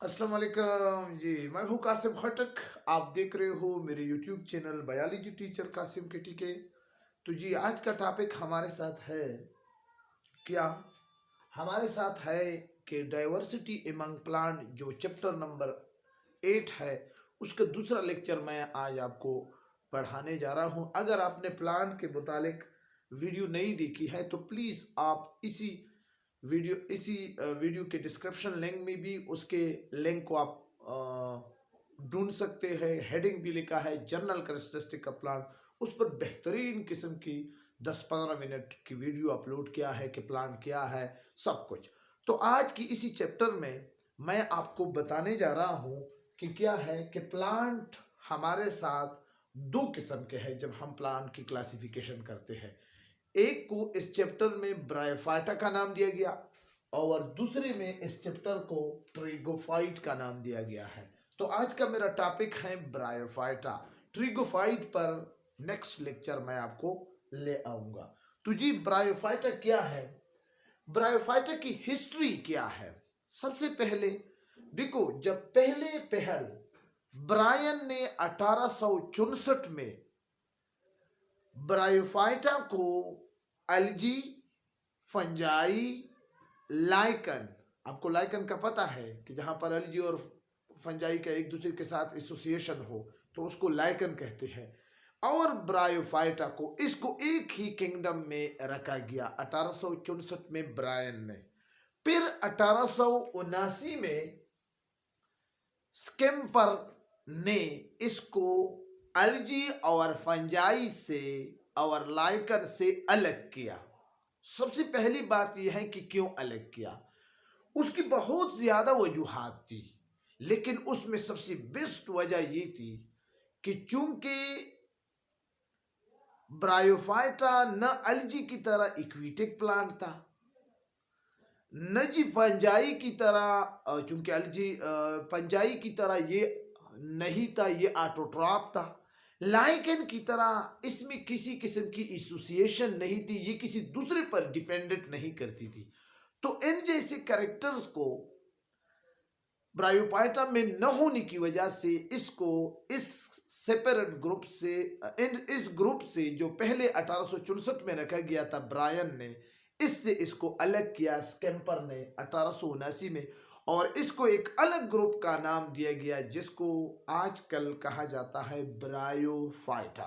अस्सलाम वालेकुम जी। मैं हूँ कासिम खटक। आप देख रहे हो मेरे YouTube channel biology teacher Kasim के टीके। तो जी आज का टॉपिक हमारे साथ है क्या हमारे साथ है कि डाइवर्सिटी एमंग प्लांट जो चैप्टर नंबर 8 है, उसका दूसरा लेक्चर मैं आज आपको पढ़ाने जा रहा हूँ। अगर आपने प्लांट के मुतालिक वीडियो नहीं देखी है तो प्लीज़ आप इसी वीडियो के डिस्क्रिप्शन लिंक में भी उसके लिंक को आप ढूंढ सकते हैं। हेडिंग भी लिखा है जनरल कैरेक्टरिस्टिक का प्लांट, उस पर बेहतरीन किस्म की 10-15 मिनट की वीडियो अपलोड किया है कि प्लांट क्या है, सब कुछ। तो आज की इसी चैप्टर में मैं आपको बताने जा रहा हूं कि क्या है कि प्लांट हमारे साथ दो किस्म के हैं। जब हम प्लांट की क्लासिफिकेशन करते हैं, एक को इस चैप्टर में ब्रायोफाइटा का नाम दिया गया और दूसरे में इस चैप्टर को ट्रिगोफाइट का नाम दिया गया है। तो आज का मेरा टॉपिक है ब्रायोफाइटा। ट्रिगोफाइट पर नेक्स्ट लेक्चर मैं आपको ले आऊंगा। तो जी ब्रायोफाइटा क्या है, ब्रायोफाइटा की हिस्ट्री क्या है। सबसे पहले देखो, जब पहल ब्रायन ने 1864 में ब्रायोफाइटा को एल्गी, फंजाई, लाइकन, आपको लाइकन का पता है कि जहां पर एल्गी और फंजाई का एक दूसरे के साथ एसोसिएशन हो तो उसको लाइकन कहते हैं, और ब्रायोफाइटा को इसको एक ही किंगडम में रखा गया 1864 में ब्रायन ने। फिर 1879 में स्केम्पर ने इसको एल्गी और फंजाई से और लाइकन से अलग किया। सबसे पहली बात यह है कि क्यों अलग किया, उसकी बहुत ज्यादा वजूहात थी, लेकिन उसमें सबसे बेस्ट वजह ये थी कि चूंकि ब्रायोफाइटा न एल्गी की तरह इक्विटिक प्लांट था, न जी फंजाई की तरह, चूंकि एल्गी फंजाई की तरह ये नहीं था, ये ऑटोट्रॉप था। लाइकन की तरह इसमें किसी किस्म की एसोसिएशन नहीं थी, ये किसी दूसरे पर डिपेंडेंट नहीं करती थी। तो इन जैसे कैरेक्टर्स को ब्रायोफाइटा में न होने की वजह से इसको इस सेपरेट ग्रुप से, इस ग्रुप से जो पहले 1864 में रखा गया था ब्रायन ने, इससे इसको अलग किया स्केम्पर ने 1879 में, और इसको एक अलग ग्रुप का नाम दिया गया जिसको आजकल कहा जाता है ब्रायोफाइटा।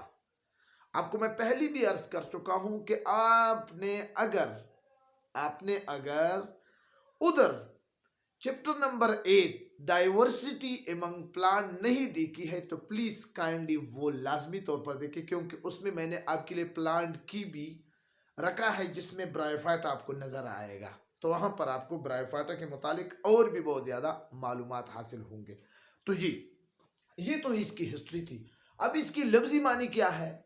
आपको मैं पहले भी अर्ज कर चुका हूं कि आपने अगर उधर chapter number 8 diversity among plant नहीं देखी है तो प्लीज काइंडली वो लाजमी तौर पर देखें, क्योंकि उसमें मैंने आपके लिए प्लांट की भी रखा है जिसमें ब्रायोफाइटा आपको नजर आएगा। तो वहां पर आपको ब्रायोफाइटा के मुतालिक और भी बहुत ज्यादा मालूमात हासिल होंगे। तो जी ये तो इसकी हिस्ट्री थी। अब इसकी लफ्जी मानी क्या है।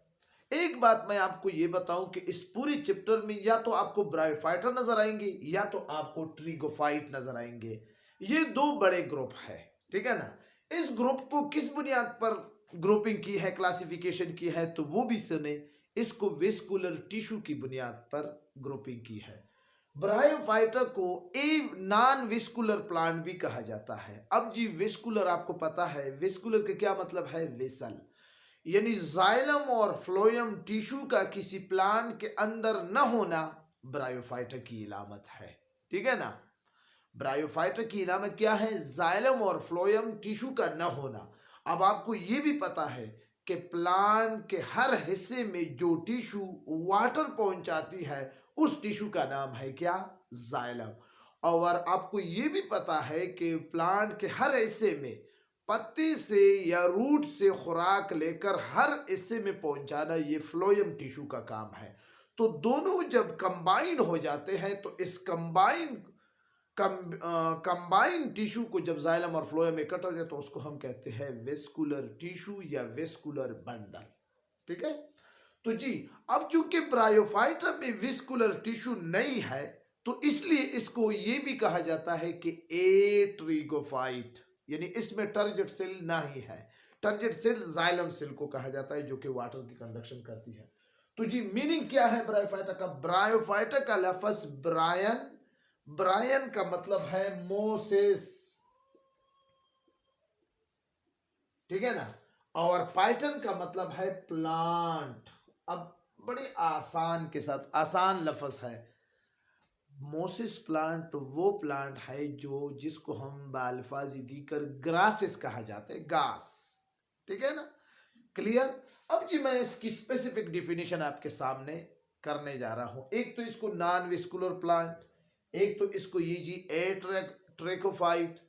एक बात मैं आपको ये बताऊं कि इस पूरे चैप्टर में या तो आपको ब्रायोफाइटा नजर आएंगे या तो आपको ट्रिगोफाइट नजर आएंगे। ये दो बड़े ग्रुप है, ठीक है ना। इस ग्रुप को किस बुनियाद पर ग्रुपिंग की है, क्लासिफिकेशन की है, तो वो भी सुने। इसको वेस्कुलर टिश्यू की बुनियाद पर ग्रुपिंग की है। ब्रायोफाइटा को ए नॉन वेस्कुलर प्लांट भी कहा जाता है। अब जी वेस्कुलर आपको पता है, वेस्कुलर का क्या मतलब है, वेसल, यानी जाइलम और फ्लोएम टिश्यू का किसी प्लांट के अंदर न होना ब्रायोफाइटा की इलामत है, ठीक है ना। ब्रायोफाइटा की इलामत क्या है, जाइलम और फ्लोएम टिश्यू का न होना। अब आपको यह भी पता है कि प्लांट के हर हिस्से में जो टिश्यू वाटर पहुंचाती है उस टिश्यू का नाम है क्या, जाइलम। और आपको यह भी पता है कि प्लांट के हर हिस्से में पत्ते से या रूट से खुराक लेकर हर हिस्से में पहुंचाना ये फ्लोएम टिश्यू का काम है। तो दोनों जब कंबाइन हो जाते हैं तो इस कंबाइन टिश्यू को जब जाइलम और फ्लोएम इकट्ठा हो जाए तो उसको हम कहते हैं वेस्कुलर टिश्यू या वेस्कुलर बंडल, ठीक है। तो जी अब चूंकि ब्रायोफाइटा में वेस्कुलर टिश्यू नहीं है तो इसलिए इसको ये भी कहा जाता है कि ए ट्रिगोफाइट, यानी इसमें टर्जेट सेल नहीं है। टर्जेट सेल जाइलम सेल को कहा जाता है जो कि वाटर की कंडक्शन करती है। तो जी मीनिंग क्या है ब्रायोफाइटा का, ब्रायोफाइटा का लफ्ज ब्रायन, ब्रायन का मतलब है मोसेस, ठीक है ना। और पाइटन का मतलब है प्लांट। अब बड़े आसान के साथ, आसान लफ्ज है, मोसिस प्लांट वो प्लांट है जो जिसको हम बाल्फाजी दीकर ग्रासेस कहा जाता है, घास। ठीक है ना, क्लियर। अब जी मैं इसकी स्पेसिफिक डिफिनेशन आपके सामने करने जा रहा हूं। एक तो इसको नॉन विस्कुलर प्लांट, एक तो इसको ये जी ट्रेकोफाइट,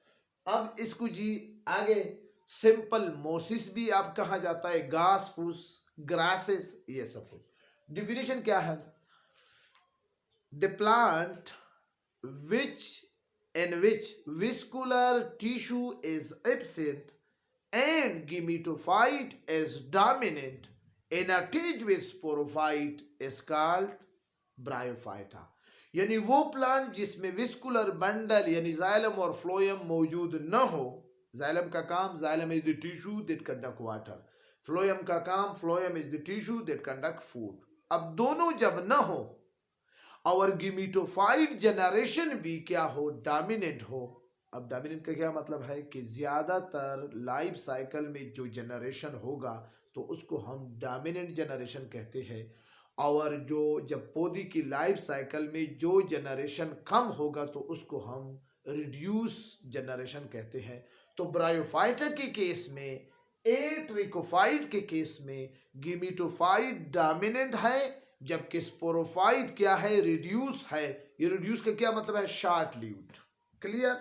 अब इसको जी आगे सिंपल मोसिस भी आप कहा जाता है, घास फूस, ग्रासेस, ये सब कुछ। डिफिनेशन क्या है? The plant which in which vascular tissue is absent and gametophyte is dominant in attached with sporophyte is called bryophyta. यानी वो प्लांट जिसमें विस्कुलर बंडल यानी जाइलम और फ्लोयम मौजूद न हो। जाइलम का काम, xylem is the tissue that conduct water, phloem का काम, phloem is the tissue that conduct food. अब दोनों जब न हो और गिमिटोफाइट जनरेशन भी क्या हो, डोमिनेंट हो। अब डोमिनेंट का क्या मतलब है कि ज्यादातर लाइफ साइकिल में जो जनरेशन होगा तो उसको हम डोमिनेंट जनरेशन कहते हैं। और जो जब पौधे की लाइफ साइकिल में जो जनरेशन कम होगा तो उसको हम रिड्यूस जनरेशन कहते हैं। तो ब्रायोफाइटा के केस में, एट्रिकोफाइट के केस में गिमिटोफाइट डोमिनेंट है, जबकि स्पोरोफाइट क्या है, रिड्यूस है। ये रिड्यूस का क्या मतलब है, शॉर्ट लिव्ड। क्लियर।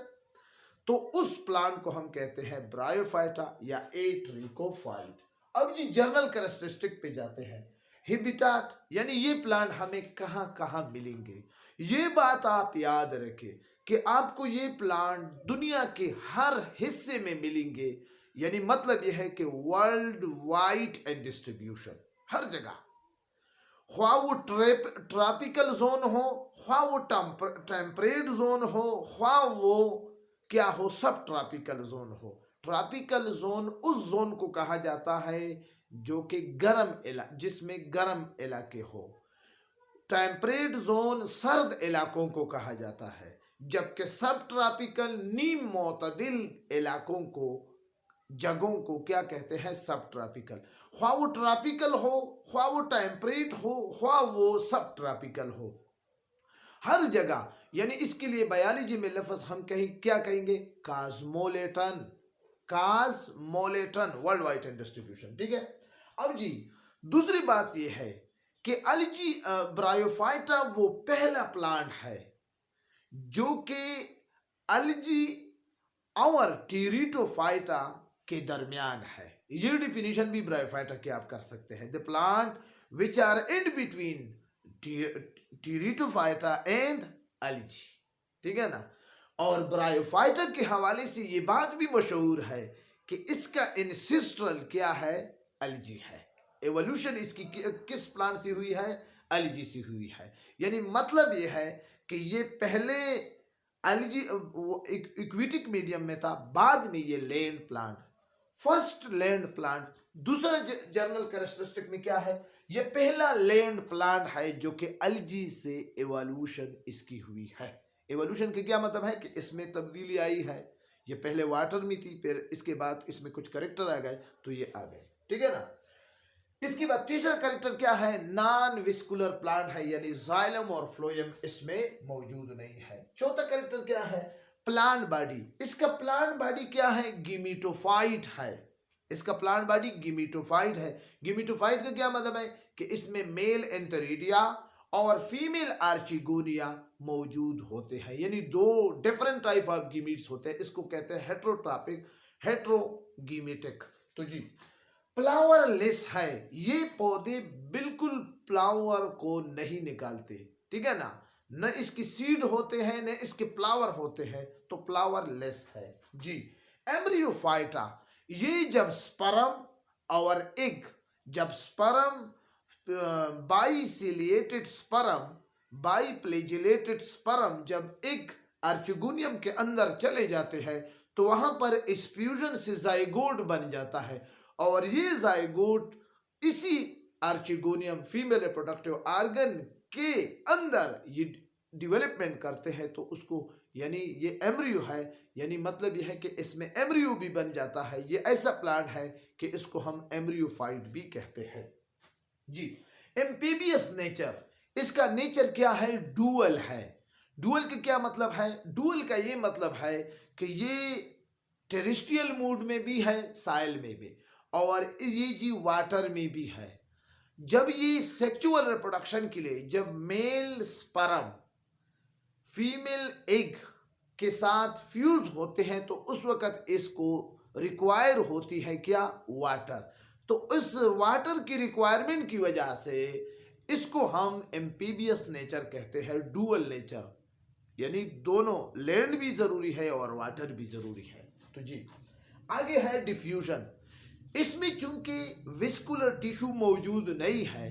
तो उस प्लांट को हम कहते हैं ब्रायोफाइटा या एट्रिकोफाइट। अब जी जर्नल कैरेक्टरिस्टिक पे जाते हैं। हैबिटाट यानी ये प्लांट हमें कहां कहां मिलेंगे, ये बात आप याद रखें कि आपको ये प्लांट दुनिया के हर हिस्से में मिलेंगे। यानी मतलब यह है कि वर्ल्ड वाइड एंड डिस्ट्रीब्यूशन, हर जगह, ख्वा वो ट्रॉपिकल जोन हो, ख्वा वो टेम्परेट जोन हो, ख्वा वो क्या हो, सब ट्रॉपिकल जोन हो। ट्रॉपिकल जोन उस जोन को कहा जाता है जो कि जिसमें गर्म इलाके हो। टेम्परेट जोन सर्द इलाकों को कहा जाता है, जबकि सब ट्रॉपिकल नीम मोतदिल इलाकों को, जगहों को क्या कहते हैं, सब ट्रॉपिकल। ख्वा वो ट्रॉपिकल हो, ख्वा वो टेम्परेट हो, ख्वा वो सब ट्रॉपिकल हो, हर जगह। यानी इसके लिए बायोलॉजी में लफ्ज हम क्या कहेंगे, कास्मोलेटन, कास्मोलेटन, वर्ल्ड वाइड एंड डिस्ट्रीब्यूशन। ठीक है। अब जी दूसरी बात यह है कि अलजी ब्रायोफाइटा वो पहला प्लांट है जो कि अलजी और टीरिटोफाइटा के दरमियान है। ये डिफिनीशन भी ब्रायोफाइटा की आप कर सकते हैं, the plant which are in between pteridophyta and algae. ठीक है ना। और ब्रायोफाइटा के हवाले से ये बात भी मशहूर है कि इसका इंसिस्ट्रल क्या है, अलजी है। एवोल्यूशन इसकी किस प्लांट से हुई है, अलजी से हुई है। यानी मतलब ये है कि ये पहले अलजी इक्विटिक मीडियम में था, बाद में ये land plant, first land plant. दूसरा जर्नल कैरेक्टरिस्टिक में क्या है, ये पहला लैंड प्लांट है जो कि अलजी से एवोल्यूशन इसकी हुई है। एवोल्यूशन का क्या मतलब है कि इसमें तब्दीली आई है। ये पहले वाटर में थी, फिर इसके बाद इसमें कुछ कैरेक्टर आ गए तो ये आ गए। ठीक है ना। इसके बाद तीसरा कैरेक्टर क्या है, नॉन विस्कुलर प्लांट है, यानी जाइलम और फ्लोएम इसमें मौजूद नहीं है। चौथा कैरेक्टर क्या है, प्लांट बॉडी। इसका प्लांट बॉडी क्या है, गिमिटोफाइट है। इसका प्लांट बॉडी गिमिटोफाइट है। गिमिटोफाइट का क्या मतलब है कि इसमें मेल एंथेरिडिया और फीमेल आर्चिगोनिया मौजूद होते हैं। यानी दो डिफरेंट टाइप ऑफ गिमिट्स होते हैं। इसको कहते हैं हेट्रोट्रॉपिक, हेट्रोगिमेटिक। तो जी फ्लावरलेस है, ये पौधे बिल्कुल फ्लावर को नहीं निकालते। ठीक है ना, न इसकी सीड होते हैं न इसके फ्लावर होते हैं, तो फ्लावरलेस है जी। एम्ब्रियोफाइटा, ये जब स्पर्म और एग, जब स्पर्म बाइसिलिएटेड स्पर्म, बाइप्लेजिलेटेड स्पर्म जब एग आर्चिगोनियम के अंदर चले जाते हैं तो वहां पर स्फ्यूजन से जाइगोट बन जाता है। और ये जाइगोट इसी आर्चिगोनियम फीमेल रिप्रोडक्टिव ऑर्गन के अंदर ये डेवलपमेंट करते हैं तो उसको यानी ये एम्ब्रियो है, यानी मतलब ये है कि इसमें एम्ब्रियो भी बन जाता है। ये ऐसा प्लांट है कि इसको हम एम्ब्रियोफाइट भी कहते हैं जी। एम्फीबियस नेचर, इसका नेचर क्या है? डुअल है। डुअल का क्या मतलब है? डुअल का ये मतलब है कि ये टेरेस्ट्रियल मोड में भी है, साइल में भी, और ये जी वाटर में भी है। जब ये सेक्सुअल रिप्रोडक्शन के लिए, जब मेल स्पर्म फीमेल एग के साथ फ्यूज होते हैं तो उस वक्त इसको रिक्वायर होती है क्या? वाटर। तो इस वाटर की रिक्वायरमेंट की वजह से इसको हम एम्फीबियस नेचर कहते हैं, डुअल नेचर, यानी दोनों, लैंड भी जरूरी है और वाटर भी जरूरी है। तो जी आगे है डिफ्यूजन। इसमें चूंकि विस्कुलर टिश्यू मौजूद नहीं है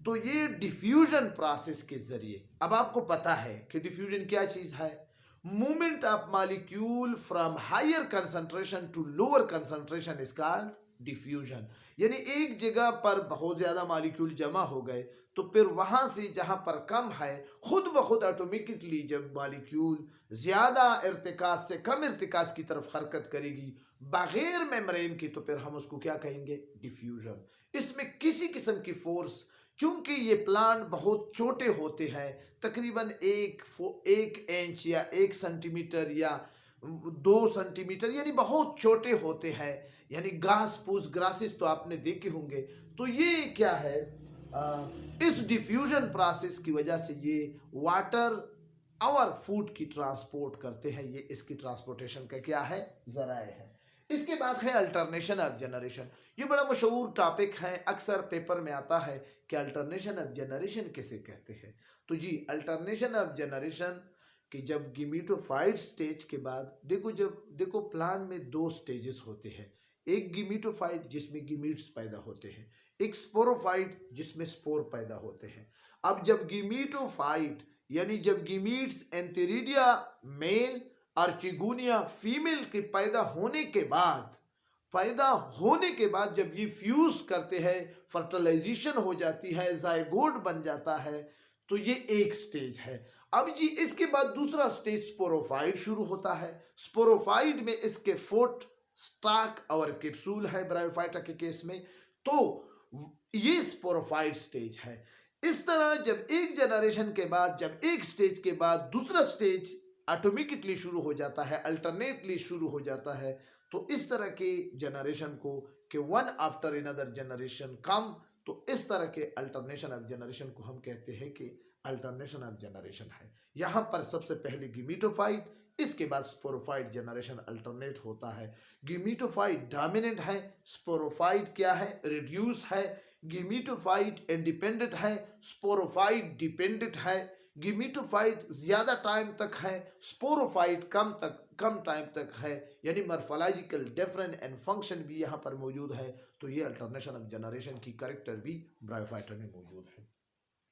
तो ये डिफ्यूजन प्रोसेस के जरिए, अब आपको पता है कि डिफ्यूजन क्या चीज है? Movement of molecule from higher concentration to lower concentration is called diffusion. यानी एक जगह पर बहुत ज्यादा मॉलिक्यूल जमा हो गए तो फिर वहां से जहां पर कम है, खुद ब खुद ऑटोमेटिकली जब मॉलिक्यूल ज्यादा इर्तिकास से कम इर्तिकास की तरफ हरकत करेगी बगैर मेम्ब्रेन की, तो फिर हम उसको क्या कहेंगे? डिफ्यूजन। इसमें किसी किस्म की फोर्स, चूंकि ये प्लांट बहुत छोटे होते हैं, तकरीबन एक इंच या 1 सेंटीमीटर या 2 सेंटीमीटर, यानी बहुत छोटे होते हैं, यानी घास फूस ग्रासेस तो आपने देखे होंगे। तो ये क्या है, इस डिफ्यूजन प्रोसेस की वजह से ये वाटर और फूड की ट्रांसपोर्ट करते हैं। ये इसकी ट्रांसपोर्टेशन का क्या है? जराए है। इसके बाद है अल्टरनेशन ऑफ जनरेशन। ये बड़ा मशहूर टॉपिक है, अक्सर पेपर में आता है कि अल्टरनेशन ऑफ जनरेशन किसे कहते हैं। तो जी अल्टरनेशन ऑफ जनरेशन कि जब गिमीटोफाइट स्टेज के बाद, देखो प्लांट में 2 स्टेजेस होते हैं। एक गिमीटोफाइट जिसमें गिमीट्स पैदा होते हैं, एक स्पोरोफाइट जिसमें स्पोर पैदा होते हैं। अब जब गिमीटोफाइट यानी जब गिमीट्स एंथेरिडिया मेल और चिगुनिया फीमेल के पैदा होने के बाद जब ये फ्यूज करते हैं, फर्टिलाइजेशन हो जाती है, जायगोट बन जाता है, तो ये एक स्टेज है। अब जी इसके बाद दूसरा स्टेज स्पोरोफाइट शुरू होता है। स्पोरोफाइट में इसके फुट, स्टाक और कैप्सूल है ब्रायोफाइटा के केस में, तो ये स्पोरोफाइट स्टेज है। इस तरह जब एक जनरेशन के बाद, जब एक स्टेज के बाद दूसरा स्टेज ऑटोमेटिकली शुरू हो जाता है, अल्टरनेटली शुरू हो जाता है, तो इस तरह के जनरेशन को कि वन आफ्टर अनदर जनरेशन कम, तो इस तरह के अल्टरनेशन ऑफ जनरेशन को हम कहते हैं कि अल्टरनेशन ऑफ जनरेशन है। यहाँ पर सबसे पहले गिमीटोफाइट, इसके बाद स्पोरोफाइट जनरेशन अल्टरनेट होता है। गिमीटोफाइट डोमिनेंट है, स्पोरोफाइट क्या है? रिड्यूस है। गिमीटोफाइट इंडिपेंडेंट है, स्पोरोफाइट डिपेंडेंट है। गिमीटोफाइट ज्यादा टाइम तक है, स्पोरोफाइट कम टाइम तक है, यानी मॉर्फोलॉजिकल डिफरेंट एंड फंक्शन भी यहाँ पर मौजूद है। तो ये अल्टरनेशन ऑफ जनरेशन की कैरेक्टर भी ब्रायोफाइटा में मौजूद है।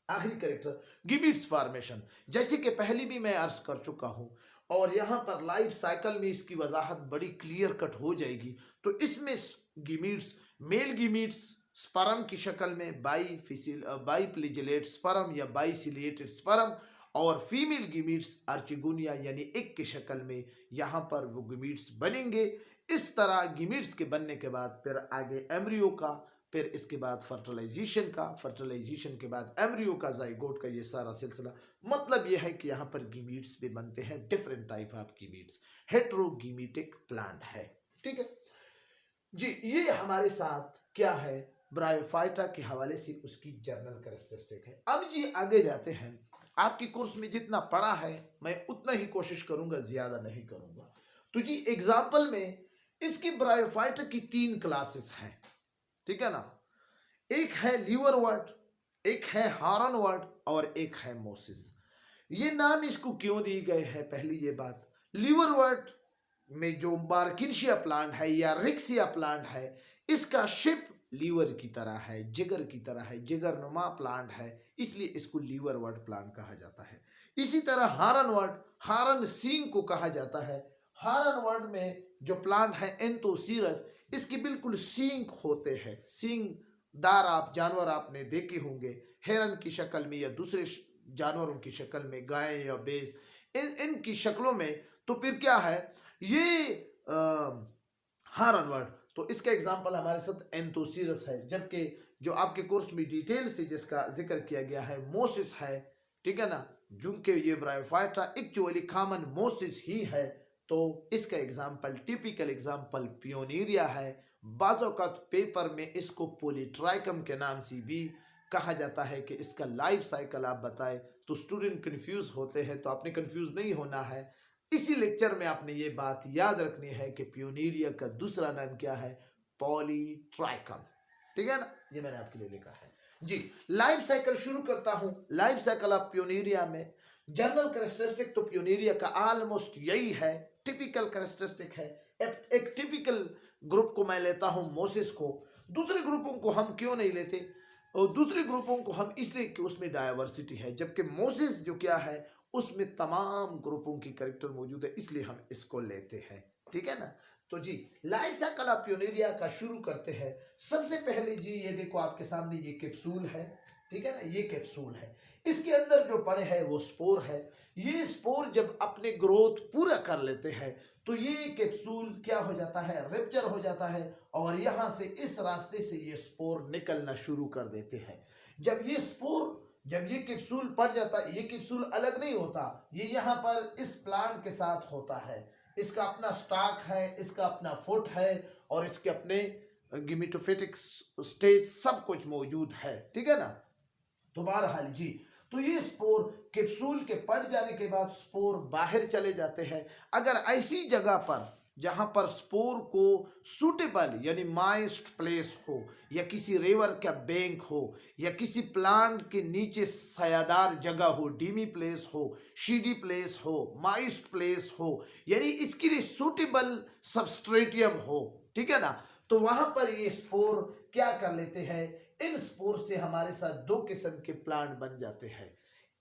आखिरी कैरेक्टर गिमिट्स फॉर्मेशन, जैसे कि पहले भी मैं अर्ज कर चुका हूं और यहाँ पर लाइफ साइकिल में इसकी वजाहत बड़ी क्लियर कट हो जाएगी। तो इसमें गिमिट्स, मेल गिमिट्स स्पर्म की शक्ल में बाईप्लिजिलेट स्पर्म या बाईसिलिएटेड स्पर्म, और फीमेल गिमिट्स आर्चिगोनिया यानी एक की शक्ल में यहाँ पर वो गिमिट्स बनेंगे। इस तरह गिमिट्स के बनने के बाद फिर आगे एम्ब्रियो का, फिर इसके बाद फर्टिलाइजेशन के बाद एम्ब्रियो का, जाइगोट का, ये सारा सिलसिला। मतलब ये है कि यहाँ पर गिमिट्स भी बनते हैं, डिफरेंट टाइप ऑफ गिमिट्स, हेट्रोगिमिटिक प्लांट है। ठीक है जी, ये हमारे साथ क्या है ब्रायोफाइटा के हवाले से उसकी जर्नल कैरेक्टरिस्टिक है। अब जी आगे जाते हैं। आपके कोर्स में जितना पढ़ा है मैं उतना ही कोशिश करूंगा, ज्यादा नहीं करूंगा। तो जी एग्जाम्पल में इसकी ब्रायोफाइटा की 3 क्लासेस हैं, ठीक है ना। एक है लीवरवर्ट, एक है हॉर्नवर्ट और एक है मोसिस। ये नाम इसको क्यों दिए गए हैं? पहली ये बात, लीवरवर्ट में जो बार्किंशिया प्लांट है या रिक्सिया प्लांट है, इसका शेप लीवर की तरह है, जिगर की तरह है, जिगरनुमा प्लांट है, इसलिए इसको लीवरवर्ट प्लांट कहा जाता है। इसी तरह हॉर्नवर्ट, हॉर्न सींग को कहा जाता है। हॉर्नवर्ट में जो प्लांट है एंथोसीरस, इसके बिल्कुल सींग होते हैं, सींग दार आप जानवर आपने देखे होंगे, हेरन की शक्ल में या दूसरे जानवरों की शक्ल में, गाय या भैंस, इनकी शक्लों में, तो फिर क्या है ये हॉर्नवर्ट। तो इसका एग्जाम्पल हमारे साथ एंथोसिरस है, जबकि जो आपके कोर्स में डिटेल से जिसका जिक्र किया गया है मोसिस है, ठीक है ना, क्योंकि ये ब्रायोफाइटा एक्चुअली कॉमन मोसिस ही है। तो इसका एग्जाम्पल, टिपिकल एग्जाम्पल पियोनीरिया है। बाज़-औक़ात पेपर में इसको पॉलीट्राइकम के नाम से भी कहा जाता है कि इसका लाइफ साइकिल आप बताएं, तो स्टूडेंट कंफ्यूज होते हैं, तो आपने कंफ्यूज नहीं होना है। इसी लेक्चर में आपने ये बात याद रखनी है कि पियोनीरिया का दूसरा नाम क्या है, पॉलीट्राइकम, ठीक है ना, ये मैंने आपके लिए लिखा है जी। लाइफ साइकिल शुरू करता हूं। लाइफ साइकिल ऑफ पियोनीरिया में जनरल कैरेक्टरिस्टिक तो पियोनीरिया का ऑलमोस्ट यही है, टिपिकल कैरेक्टरिस्टिक है। एक टिपिकल ग्रुप को मैं लेता हूं मोसिस को, दूसरे ग्रुपों को हम क्यों नहीं लेते, और दूसरे ग्रुपों को हम इसलिए कि उसमें डायवर्सिटी है, जबकि मोसिस जो क्या है उसमें तमाम ग्रुपों की कैरेक्टर मौजूद है, इसलिए हम इसको लेते हैं, ठीक है ना। तो जी लाइफ साइकिल ऑफ पियोनीरिया का शुरू करते हैं। सबसे पहले जी ये देखो आपके सामने ये कैप्सूल है, ठीक है ना, ये कैप्सूल है, इसके अंदर जो पड़े है वो स्पोर है। ये स्पोर जब अपने ग्रोथ पूरा कर लेते हैं तो ये कैप्सूल क्या हो जाता है, रप्चर हो जाता है, और यहाँ से इस रास्ते से ये स्पोर निकलना शुरू कर देते हैं। जब ये कैप्सूल पड़ जाता है, ये कैप्सूल अलग नहीं होता, ये यहाँ पर इस प्लांट के साथ होता है। इसका अपना स्टॉक है, इसका अपना फुट है, और इसके अपने गिमेटोफिटिक स्टेज सब कुछ मौजूद है, ठीक है ना। तो बहरहाल जी, तो ये स्पोर कैप्सूल के पड़ जाने के बाद स्पोर बाहर चले जाते हैं। अगर ऐसी जगह पर जहां पर स्पोर को सूटेबल यानी मॉइस्ट प्लेस हो, या किसी रिवर का बैंक हो, या किसी प्लांट के नीचे सायादार जगह हो, डीमी प्लेस हो, शीडी प्लेस हो, मॉइस्ट प्लेस हो, यानी इसके लिए सूटेबल सबस्ट्रेटियम हो, ठीक है ना, तो वहां पर ये स्पोर क्या कर लेते हैं, इन स्पोर से हमारे साथ दो किस्म के प्लांट बन जाते हैं,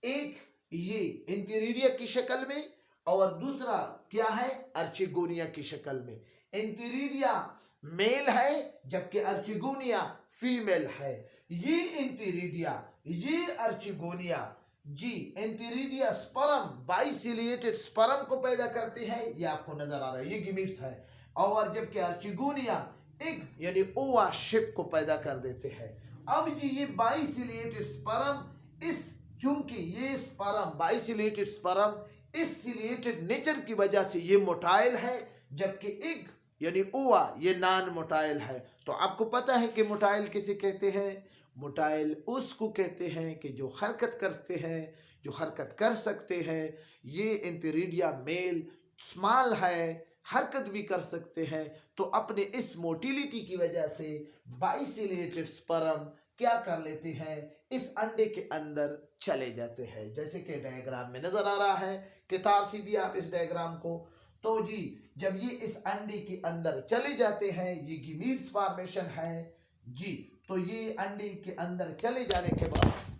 एक ये इंटीरियर की शक्ल में, और दूसरा क्या है, अर्चिगोनिया की शक्ल में। इंटीरियर मेल है जबकि अर्चिगोनिया फीमेल है। ये इंटीरियर, ये अर्चिगोनिया जी, इंटीरियर स्पर्म, बाइसिलिएटेड स्पर्म को पैदा करते हैं, ये आपको नजर आ रहा है, ये गिमिट्स है, और जबकि अर्चिगोनिया एग यानी ओवा शिप को पैदा कर देते हैं। अब जी ये बाइसिलिएटेड स्पर्म, इस चूंकि ये स्पर्म बाइसिलिएटेड स्पर्म इस सिलिएटेड नेचर की वजह से ये मोटाइल है, जबकि एग यानी ओवा ये नॉन मोटाइल है। तो आपको पता है कि मोटाइल किसे कहते हैं, मोटाइल उसको कहते हैं कि जो हरकत करते हैं, जो हरकत कर सकते हैं। ये इंटीरियर मेल स्मॉल है, हरकत भी कर सकते हैं, तो अपने इस मोटिलिटी की वजह से बाइसिलिएटेड स्पर्म क्या कर लेते हैं, इस अंडे के अंदर चले जाते हैं, जैसे कि डायग्राम में नजर आ रहा है, किताब से भी आप इस डायग्राम को। तो जी जब ये इस अंडे के अंदर चले जाते हैं, ये गिमीट्स फॉर्मेशन है जी, तो ये अंडे के अंदर चले जाने के बाद